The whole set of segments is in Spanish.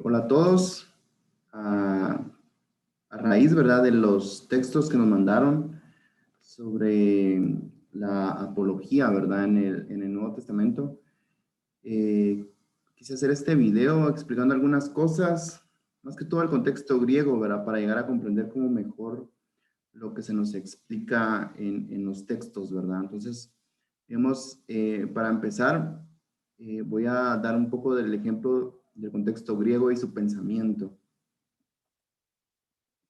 Hola a todos. A, a raíz, ¿verdad?, de los textos que nos mandaron sobre la apología, ¿verdad?, en el Nuevo Testamento, eh, quise hacer este video explicando algunas cosas, más que todo el contexto griego, ¿verdad?, para llegar a comprender como mejor lo que se nos explica en los textos, ¿verdad? Entonces, digamos, para empezar, voy a dar un poco del ejemplo del contexto griego y su pensamiento.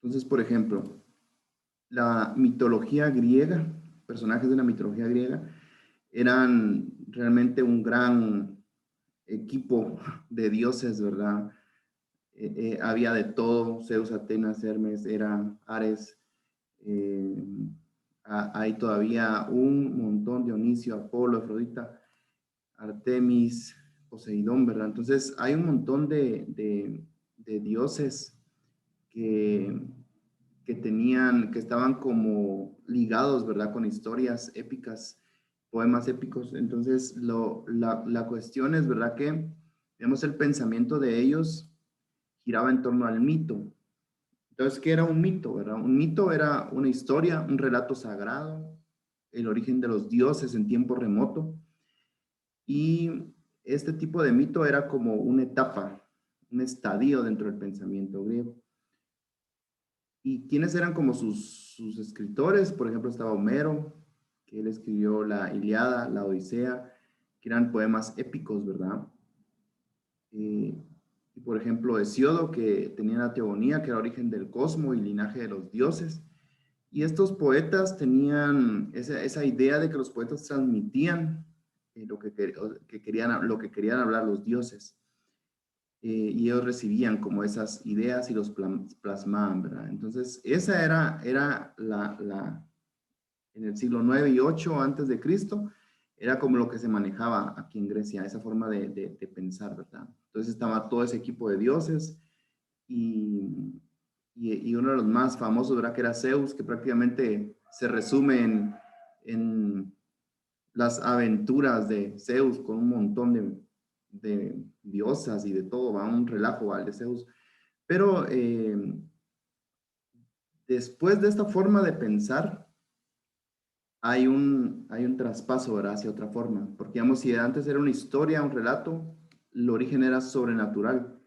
Entonces, por ejemplo, la mitología griega, personajes de la mitología griega, eran realmente un gran equipo de dioses, ¿verdad? Había de todo: Zeus, Atenas, Hermes, Hera, Ares. eh, Hay todavía un montón: Dionisio, Apolo, Afrodita, Artemis, Poseidón, ¿verdad? Entonces hay un montón de dioses que, que estaban como ligados, ¿verdad?, con historias épicas, poemas épicos. Entonces, la cuestión es, ¿verdad?, que, digamos, el pensamiento de ellos giraba en torno al mito. Entonces, ¿qué era un mito, verdad? Un mito era una historia, un relato sagrado, el origen de los dioses en tiempo remoto. Y este tipo de mito era como una etapa, un estadio dentro del pensamiento griego. ¿Y quiénes eran como sus escritores? Por ejemplo, estaba Homero, que él escribió la Ilíada, la Odisea, que eran poemas épicos, ¿verdad? Y por ejemplo, Hesíodo, que tenía la teogonía, que era origen del cosmos y linaje de los dioses. Y estos poetas tenían esa idea de que los poetas transmitían lo que querían hablar los dioses. Y ellos recibían como esas ideas y los plasmaban, ¿verdad? Entonces, esa era en el siglo 9 y 8 antes de Cristo, era como lo que se manejaba aquí en Grecia, esa forma de pensar, ¿verdad? Entonces estaba todo ese equipo de dioses y, y uno de los más famosos, ¿verdad?, que era Zeus, que prácticamente se resume en las aventuras de Zeus con un montón de diosas y de todo, va un relajo al de Zeus. Pero después de esta forma de pensar, hay un traspaso, ¿verdad?, hacia otra forma. Porque, digamos, si antes era una historia, un relato, el origen era sobrenatural.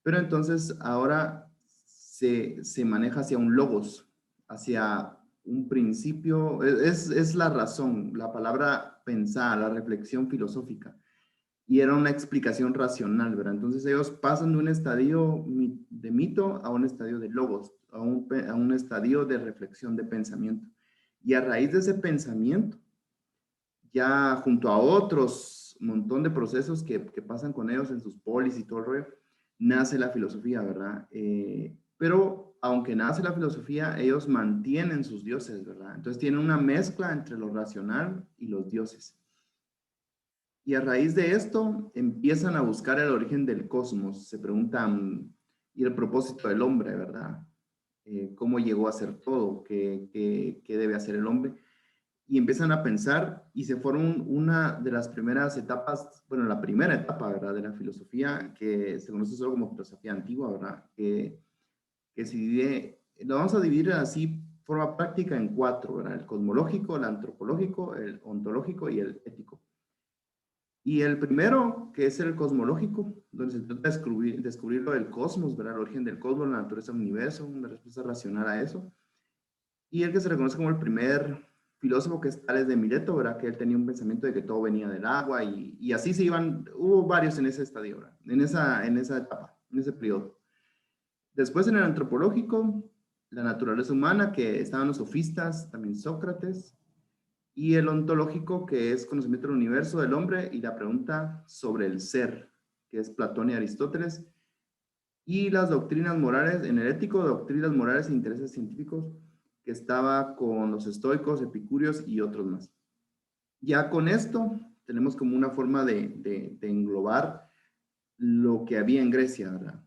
Pero entonces ahora se maneja hacia un logos, hacia un principio. Es la razón, la palabra pensar, la reflexión filosófica. Y era una explicación racional, ¿verdad? Entonces ellos pasan de un estadio de mito a un estadio de logos, a un estadio de reflexión, de pensamiento. Y a raíz de ese pensamiento, ya junto a otros montón de procesos que pasan con ellos en sus polis y todo el rollo, nace la filosofía, ¿verdad? Pero aunque nace la filosofía, ellos mantienen sus dioses, ¿verdad? Entonces tienen una mezcla entre lo racional y los dioses. Y a raíz de esto empiezan a buscar el origen del cosmos, se preguntan, y el propósito del hombre, ¿verdad? ¿Cómo llegó a ser todo? ¿Qué debe hacer el hombre? Y empiezan a pensar y se forman una de las primeras etapas, bueno, la primera etapa, ¿verdad?, de la filosofía, que se conoce solo como filosofía antigua, ¿verdad? Que se divide, lo vamos a dividir así, forma práctica, en cuatro, ¿verdad? El cosmológico, el antropológico, el ontológico y el ético. Y el primero, que es el cosmológico, donde se trata de descubrir lo del cosmos, ¿verdad?, el origen del cosmos, la naturaleza del universo, una respuesta racional a eso. Y el que se reconoce como el primer filósofo, que es Tales de Mileto, ¿verdad?, que él tenía un pensamiento de que todo venía del agua y así se iban, hubo varios en ese estadio, ¿verdad?, en esa etapa, en ese periodo. Después, en el antropológico, la naturaleza humana, que estaban los sofistas, también Sócrates. Y el ontológico, que es conocimiento del universo, del hombre, y la pregunta sobre el ser, que es Platón y Aristóteles. Y las doctrinas morales, en el ético, doctrinas morales e intereses científicos, que estaba con los estoicos, epicúreos y otros más. Ya con esto tenemos como una forma de englobar lo que había en Grecia, ¿verdad?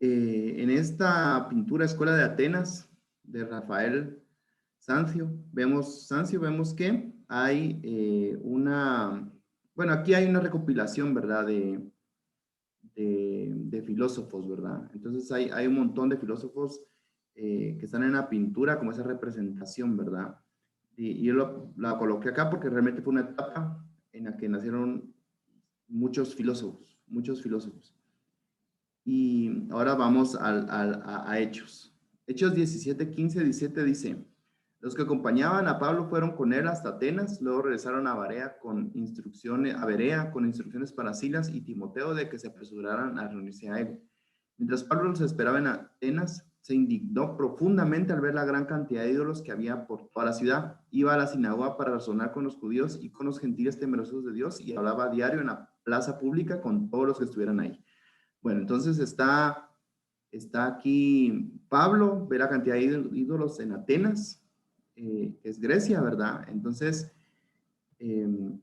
En esta pintura Escuela de Atenas, de Rafael Sanzio, vemos que hay bueno, aquí hay una recopilación, ¿verdad?, de filósofos, ¿verdad? Entonces hay un montón de filósofos que están en la pintura como esa representación, ¿verdad? Y yo la coloqué acá porque realmente fue una etapa en la que nacieron muchos filósofos, muchos filósofos. Y ahora vamos a Hechos. Hechos 17, 15, 17 dice, los que acompañaban a Pablo fueron con él hasta Atenas, luego regresaron a Berea con instrucciones para Silas y Timoteo de que se apresuraran a reunirse a él. Mientras Pablo los esperaba en Atenas, se indignó profundamente al ver la gran cantidad de ídolos que había por toda la ciudad. Iba a la sinagoga para razonar con los judíos y con los gentiles temerosos de Dios y hablaba a diario en la plaza pública con todos los que estuvieran ahí. Bueno, entonces está aquí Pablo, ve la cantidad de ídolos en Atenas, es Grecia, ¿verdad? Entonces, eh,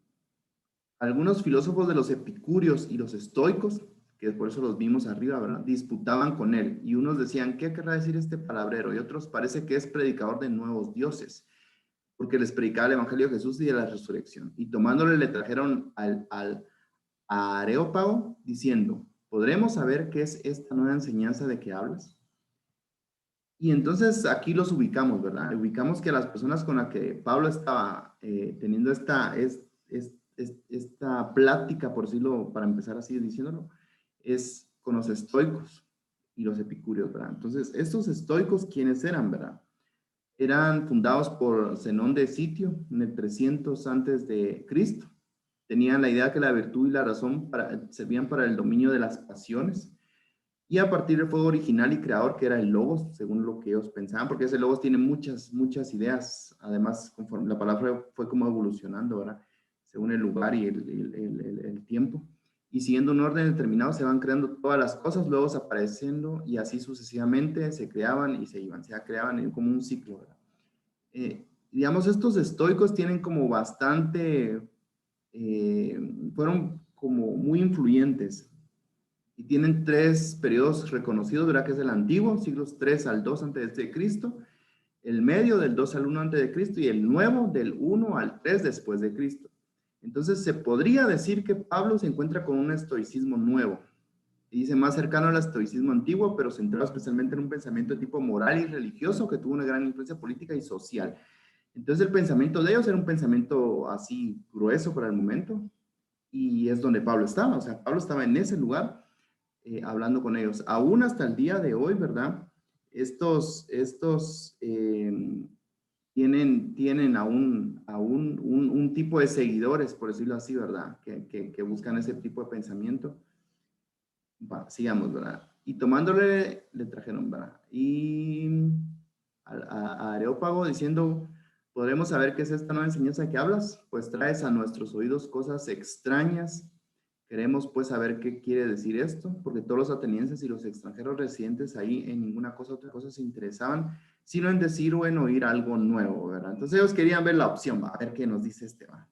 algunos filósofos de los epicúreos y los estoicos, que por eso los vimos arriba, ¿verdad? Disputaban con él y unos decían, ¿qué querrá decir este palabrero? Y otros parece que es predicador de nuevos dioses, porque les predicaba el evangelio de Jesús y de la resurrección. Y tomándole le trajeron a Areópago diciendo, ¿podremos saber qué es esta nueva enseñanza de que hablas? Y entonces aquí los ubicamos, ¿verdad? Ubicamos que las personas con las que Pablo estaba teniendo esta plática, por decirlo, para empezar así diciéndolo, es con los estoicos y los epicúreos, ¿verdad? Entonces, estos estoicos, ¿quiénes eran, verdad? Eran fundados por Zenón de Sitio en el 300 antes de Cristo. Tenían la idea que la virtud y la razón servían para el dominio de las pasiones. Y a partir del fuego original y creador, que era el Logos, según lo que ellos pensaban, porque ese Logos tiene muchas ideas. Además, conforme la palabra fue como evolucionando, ¿verdad? Según el lugar y el tiempo. Y siguiendo un orden determinado, se van creando todas las cosas, luego apareciendo y así sucesivamente se creaban y se iban, se creaban como un ciclo, ¿verdad? Digamos, estos estoicos tienen como bastante, fueron como muy influyentes y tienen tres periodos reconocidos, ¿verdad? Que es el antiguo, siglos 3 al 2 antes de Cristo, el medio del 2 al 1 antes de Cristo y el nuevo del 1 al 3 después de Cristo. Entonces se podría decir que Pablo se encuentra con un estoicismo nuevo. Y dice más cercano al estoicismo antiguo, pero centrado especialmente en un pensamiento de tipo moral y religioso que tuvo una gran influencia política y social. Entonces el pensamiento de ellos era un pensamiento así grueso para el momento y es donde Pablo estaba. O sea, Pablo estaba en ese lugar hablando con ellos. Aún hasta el día de hoy, ¿verdad? Estos tienen aún un tipo de seguidores, por decirlo así, ¿verdad? Que buscan ese tipo de pensamiento. Va, sigamos, ¿verdad? Y tomándole, le trajeron, ¿verdad? Y a Areópago diciendo, ¿podremos saber qué es esta nueva enseñanza que hablas? Pues traes a nuestros oídos cosas extrañas. Queremos pues saber qué quiere decir esto, porque todos los atenienses y los extranjeros residentes ahí en ninguna otra cosa se interesaban, sino en decir o en oír algo nuevo, ¿verdad? Entonces ellos querían ver la opción, ¿va? A ver qué nos dice este, ¿va?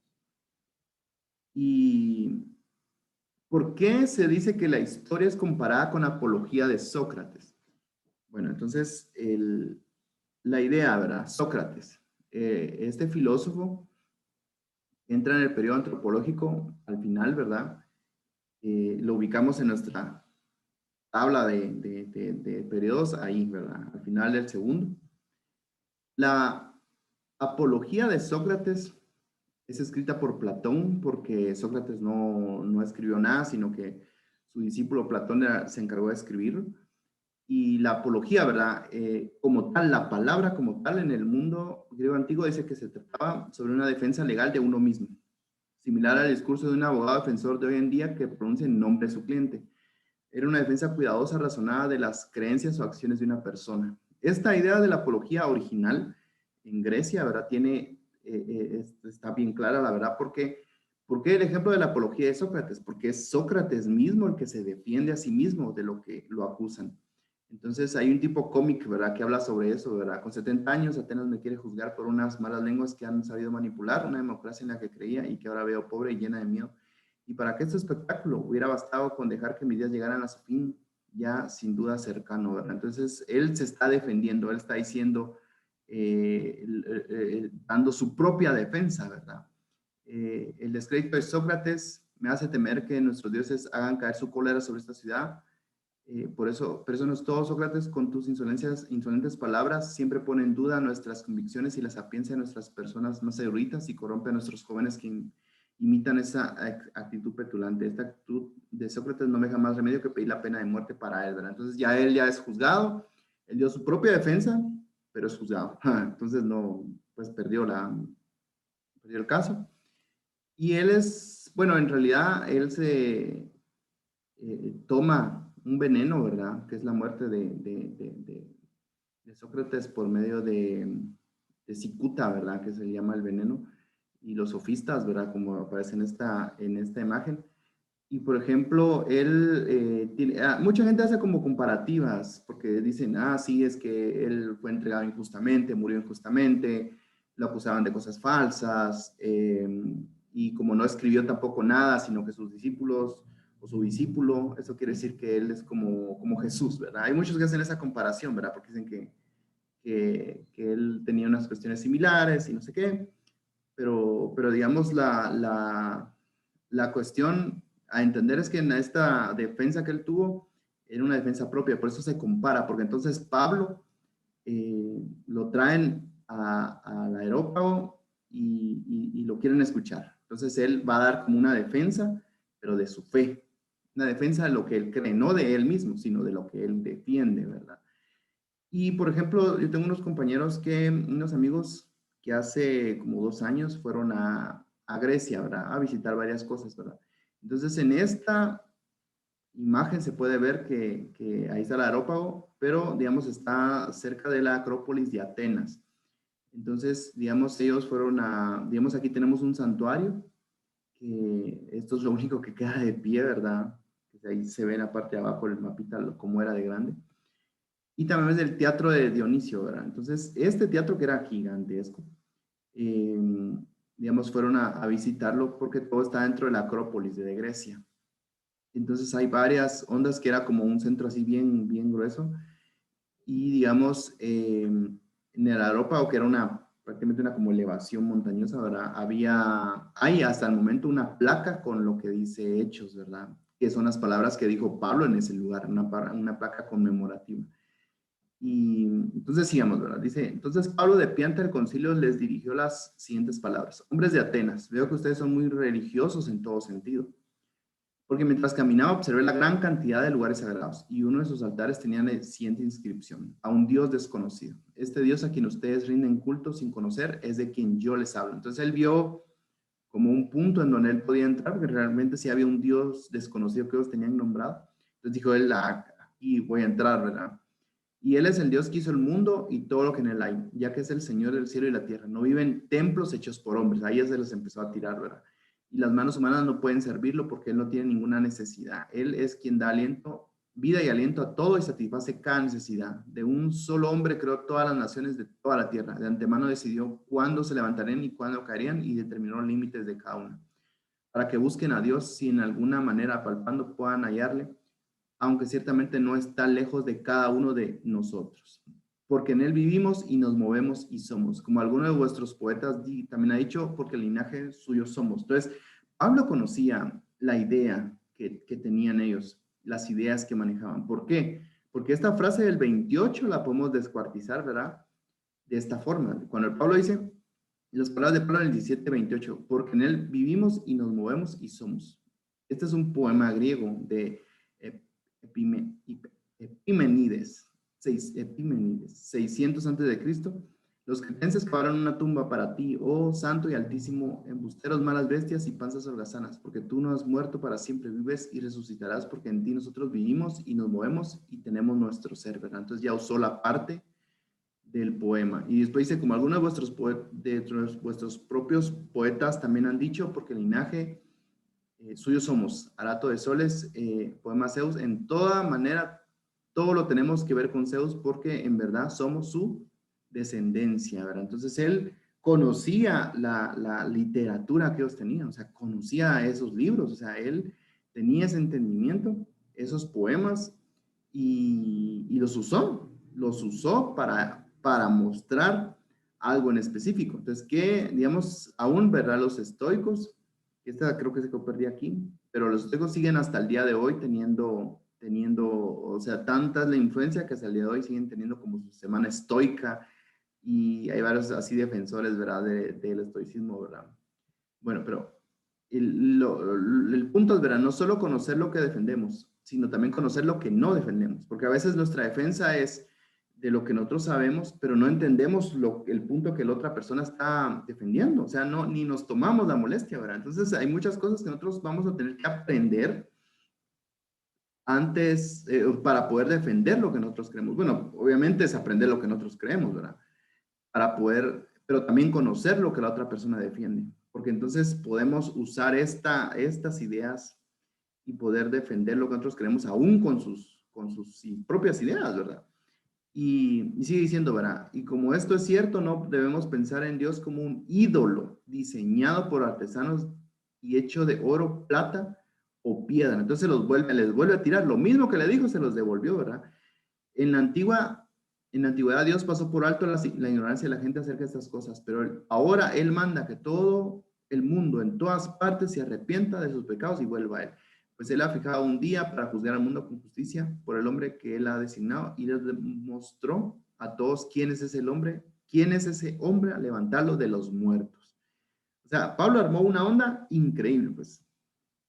Y ¿por qué se dice que la historia es comparada con la apología de Sócrates? Bueno, entonces la idea, ¿verdad? Sócrates, este filósofo entra en el periodo antropológico al final, ¿verdad? Lo ubicamos en nuestra tabla de periodos ahí, ¿verdad? Al final del segundo. La apología de Sócrates es escrita por Platón porque Sócrates no escribió nada, sino que su discípulo Platón se encargó de escribirlo. Y la apología, ¿verdad? Como tal, la palabra como tal en el mundo griego antiguo dice que se trataba sobre una defensa legal de uno mismo, similar al discurso de un abogado defensor de hoy en día que pronuncia en nombre de su cliente. Era una defensa cuidadosa, razonada de las creencias o acciones de una persona. Esta idea de la apología original en Grecia, ¿verdad? Está bien clara, la verdad, ¿por qué el ejemplo de la apología de Sócrates? Porque es Sócrates mismo el que se defiende a sí mismo de lo que lo acusan. Entonces hay un tipo cómic, ¿verdad? Que habla sobre eso, ¿verdad? Con 70 años Atenas me quiere juzgar por unas malas lenguas que han sabido manipular una democracia en la que creía y que ahora veo pobre y llena de miedo. Y para que este espectáculo hubiera bastado con dejar que mis días llegaran a su fin, ya sin duda cercano, ¿verdad? Entonces él se está defendiendo, él está diciendo, dando su propia defensa, ¿verdad? El descrédito de Sócrates me hace temer que nuestros dioses hagan caer su cólera sobre esta ciudad. Por eso no es todo, Sócrates, con tus insolentes palabras, siempre pone en duda nuestras convicciones y la sapiencia de nuestras personas más eruditas y corrompe a nuestros jóvenes que imitan esa actitud petulante. Esta actitud de Sócrates no me deja más remedio que pedir la pena de muerte para él, ¿verdad? Entonces ya él ya es juzgado, él dio su propia defensa, pero es juzgado. Entonces no, pues perdió el caso. Y él es, bueno, en realidad él se toma un veneno, ¿verdad? Que es la muerte de Sócrates por medio de cicuta, ¿verdad? Que se llama el veneno. Y los sofistas, ¿verdad? Como aparece en esta imagen. Y por ejemplo, él mucha gente hace como comparativas, porque dicen, sí, es que él fue entregado injustamente, murió injustamente, lo acusaban de cosas falsas, y como no escribió tampoco nada, sino que sus discípulos o su discípulo, eso quiere decir que él es como Jesús, ¿verdad? Hay muchos que hacen esa comparación, ¿verdad? Porque dicen que él tenía unas cuestiones similares y no sé qué, pero digamos la cuestión a entender es que en esta defensa que él tuvo era una defensa propia, por eso se compara, porque entonces Pablo lo traen al aerópago y lo quieren escuchar. Entonces él va a dar como una defensa, pero de su fe, una defensa de lo que él cree, no de él mismo, sino de lo que él defiende, ¿verdad? Y por ejemplo, yo tengo unos amigos que hace como 2 años fueron a Grecia, ¿verdad? A visitar varias cosas, ¿verdad? Entonces en esta imagen se puede ver que ahí está el aerópago, pero digamos está cerca de la Acrópolis de Atenas. Entonces, digamos, ellos digamos, aquí tenemos un santuario, que esto es lo único que queda de pie, ¿verdad? Que ahí se ve en la parte de abajo el mapita, cómo era de grande. Y también es el teatro de Dionisio, ¿verdad? Entonces, este teatro que era gigantesco, eh, digamos, fueron a visitarlo porque todo está dentro de la Acrópolis de Grecia. Entonces hay varias ondas que era como un centro así bien, bien grueso. Y digamos, en el Areópago, que era prácticamente una como elevación montañosa, ¿verdad? Hay hasta el momento una placa con lo que dice Hechos, ¿verdad? Que son las palabras que dijo Pablo en ese lugar, una placa conmemorativa. Y entonces sigamos, ¿verdad? Dice, entonces Pablo de pie ante el concilio les dirigió las siguientes palabras. Hombres de Atenas, veo que ustedes son muy religiosos en todo sentido. Porque mientras caminaba observé la gran cantidad de lugares sagrados y uno de sus altares tenía la siguiente inscripción, a un Dios desconocido. Este Dios a quien ustedes rinden culto sin conocer es de quien yo les hablo. Entonces él vio como un punto en donde él podía entrar, porque realmente sí había un Dios desconocido que ellos tenían nombrado. Entonces dijo él, aquí voy a entrar, ¿verdad? Y él es el Dios que hizo el mundo y todo lo que en él hay, ya que es el Señor del cielo y la tierra. No viven templos hechos por hombres. Ahí ya se les empezó a tirar, ¿verdad? Y las manos humanas no pueden servirlo porque él no tiene ninguna necesidad. Él es quien da aliento, vida y aliento a todo y satisface cada necesidad. De un solo hombre creó todas las naciones de toda la tierra. De antemano decidió cuándo se levantarían y cuándo caerían y determinó los límites de cada uno. Para que busquen a Dios si en alguna manera palpando puedan hallarle, aunque ciertamente no está lejos de cada uno de nosotros, porque en él vivimos y nos movemos y somos, como alguno de vuestros poetas también ha dicho, porque el linaje suyo somos. Entonces, Pablo conocía la idea que tenían ellos, las ideas que manejaban. ¿Por qué? Porque esta frase del 28 la podemos descuartizar, ¿verdad? De esta forma. Cuando el Pablo dice, las palabras de Pablo en el 17:28, porque en él vivimos y nos movemos y somos. Este es un poema griego de Epimenides, 600 antes de Cristo. Los cretenses cavaron una tumba para ti, oh santo y altísimo, embusteros, malas bestias y panzas holgazanas, porque tú no has muerto para siempre, vives y resucitarás, porque en ti nosotros vivimos y nos movemos y tenemos nuestro ser, ¿verdad? Entonces ya usó la parte del poema. Y después dice, como algunos de vuestros propios poetas también han dicho, porque el linaje suyo somos, Arato de Soles, poema Zeus, en toda manera, todo lo tenemos que ver con Zeus porque en verdad somos su descendencia, ¿verdad? Entonces él conocía la literatura que ellos tenían, o sea, conocía esos libros, o sea, él tenía ese entendimiento, esos poemas y los usó para mostrar algo en específico. Entonces, que, digamos, aún, ¿verdad? Los estoicos Esta creo que se perdí aquí, pero los estoicos siguen hasta el día de hoy teniendo, o sea, tanta es la influencia que hasta el día de hoy siguen teniendo como su semana estoica, y hay varios así defensores, ¿verdad? Del estoicismo, ¿verdad? Bueno, pero el punto es, ¿verdad? No solo conocer lo que defendemos, sino también conocer lo que no defendemos, porque a veces nuestra defensa es de lo que nosotros sabemos, pero no entendemos el punto que la otra persona está defendiendo, o sea, no, ni nos tomamos la molestia, ¿verdad? Entonces hay muchas cosas que nosotros vamos a tener que aprender antes, para poder defender lo que nosotros creemos. Bueno, obviamente es aprender lo que nosotros creemos, ¿verdad? Para poder, pero también conocer lo que la otra persona defiende, porque entonces podemos usar estas ideas y poder defender lo que nosotros creemos aún con sus sí, propias ideas, ¿verdad? Y sigue diciendo, ¿verdad? Y como esto es cierto, no debemos pensar en Dios como un ídolo diseñado por artesanos y hecho de oro, plata o piedra. Entonces les vuelve a tirar lo mismo que le dijo, se los devolvió, ¿verdad? En la antigua, en la antigüedad Dios pasó por alto la ignorancia de la gente acerca de estas cosas, pero ahora Él manda que todo el mundo en todas partes se arrepienta de sus pecados y vuelva a Él. Pues Él ha fijado un día para juzgar al mundo con justicia por el hombre que Él ha designado y les demostró a todos quién es ese hombre, quién es ese hombre a levantarlo de los muertos. O sea, Pablo armó una onda increíble, pues.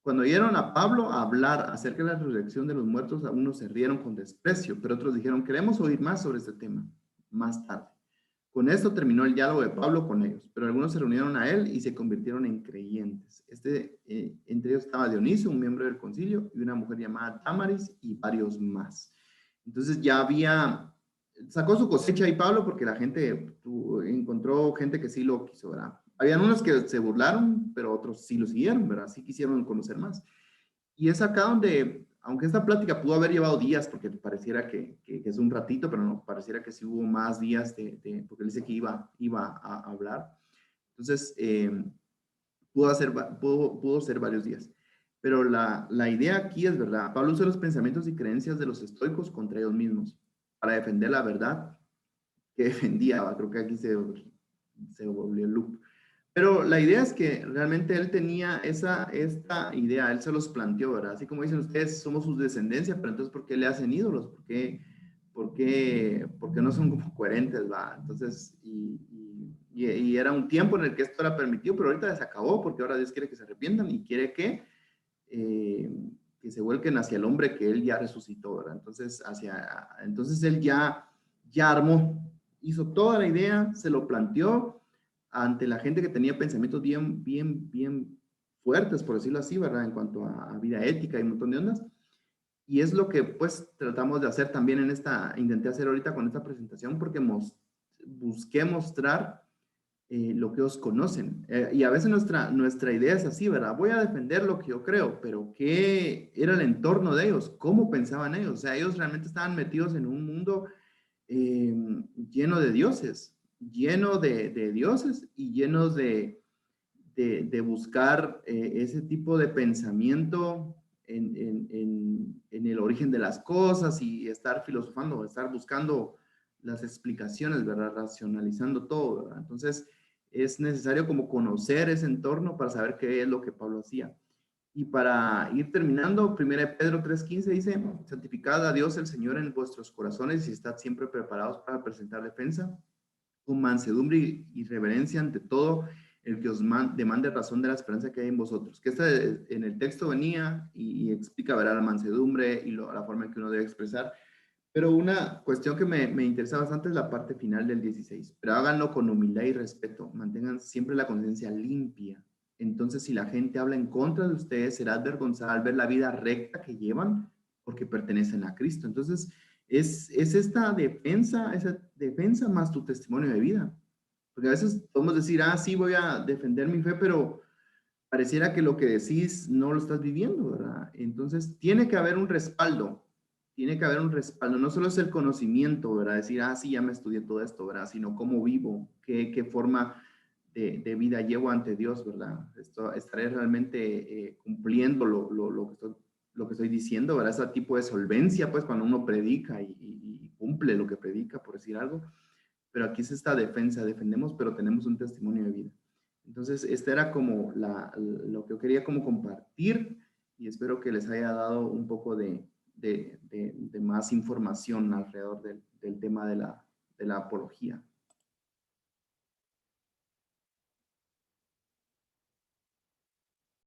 Cuando oyeron a Pablo hablar acerca de la resurrección de los muertos, algunos se rieron con desprecio, pero otros dijeron, queremos oír más sobre este tema, más tarde. Con esto terminó el diálogo de Pablo con ellos, pero algunos se reunieron a él y se convirtieron en creyentes. Entre ellos estaba Dionisio, un miembro del concilio, y una mujer llamada Damaris y varios más. Entonces sacó su cosecha ahí Pablo porque la gente encontró gente que sí lo quiso, ¿verdad? Habían unos que se burlaron, pero otros sí lo siguieron, ¿verdad? Sí quisieron conocer más. Y es acá donde, aunque esta plática pudo haber llevado días, porque pareciera que es un ratito, pero no, pareciera que sí hubo más días porque él dice que iba a hablar. Entonces, pudo ser varios días. Pero la idea aquí es verdad. Pablo usa los pensamientos y creencias de los estoicos contra ellos mismos para defender la verdad que defendía. Creo que aquí se volvió el loop. Pero la idea es que realmente él tenía esta idea, él se los planteó, ¿verdad? Así como dicen ustedes, somos sus descendencia, pero entonces, ¿por qué le hacen ídolos? ¿Por qué no son como coherentes, va? Entonces, y era un tiempo en el que esto era permitido, pero ahorita se acabó, porque ahora Dios quiere que se arrepientan y quiere que se vuelquen hacia el hombre que él ya resucitó, ¿verdad? Entonces él ya armó, hizo toda la idea, se lo planteó ante la gente que tenía pensamientos bien fuertes, por decirlo así, ¿verdad? En cuanto a vida ética y un montón de ondas. Y es lo que pues tratamos de hacer también intenté hacer ahorita con esta presentación, porque busqué mostrar lo que ellos conocen. Y a veces nuestra idea es así, ¿verdad? Voy a defender lo que yo creo, pero ¿qué era el entorno de ellos? ¿Cómo pensaban ellos? O sea, ellos realmente estaban metidos en un mundo eh, lleno de dioses, lleno de dioses y llenos de buscar ese tipo de pensamiento en el origen de las cosas y estar filosofando, estar buscando las explicaciones, ¿verdad? Racionalizando todo, ¿verdad? Entonces, es necesario como conocer ese entorno para saber qué es lo que Pablo hacía. Y para ir terminando, 1 Pedro 3:15 dice, santificad a Dios el Señor en vuestros corazones y estad siempre preparados para presentar defensa con mansedumbre y reverencia ante todo el que os demande razón de la esperanza que hay en vosotros. Que en el texto venía y explica, ¿verdad? La mansedumbre y la forma en que uno debe expresar. Pero una cuestión que me interesa bastante es la parte final del 16. Pero háganlo con humildad y respeto. Mantengan siempre la conciencia limpia. Entonces, si la gente habla en contra de ustedes, será avergonzada al ver la vida recta que llevan porque pertenecen a Cristo. Entonces, es esa defensa más tu testimonio de vida. Porque a veces podemos decir, sí, voy a defender mi fe, pero pareciera que lo que decís no lo estás viviendo, ¿verdad? Entonces, tiene que haber un respaldo, no solo es el conocimiento, ¿verdad? Decir, sí, ya me estudié todo esto, ¿verdad? Sino cómo vivo, qué forma de vida llevo ante Dios, ¿verdad? Estaré realmente cumpliendo lo que estoy diciendo, ¿verdad? Ese tipo de solvencia, pues, cuando uno predica y cumple lo que predica, por decir algo. Pero aquí es esta defensa, defendemos, pero tenemos un testimonio de vida. Entonces, este era como lo que yo quería como compartir y espero que les haya dado un poco de más información alrededor del tema de la apología.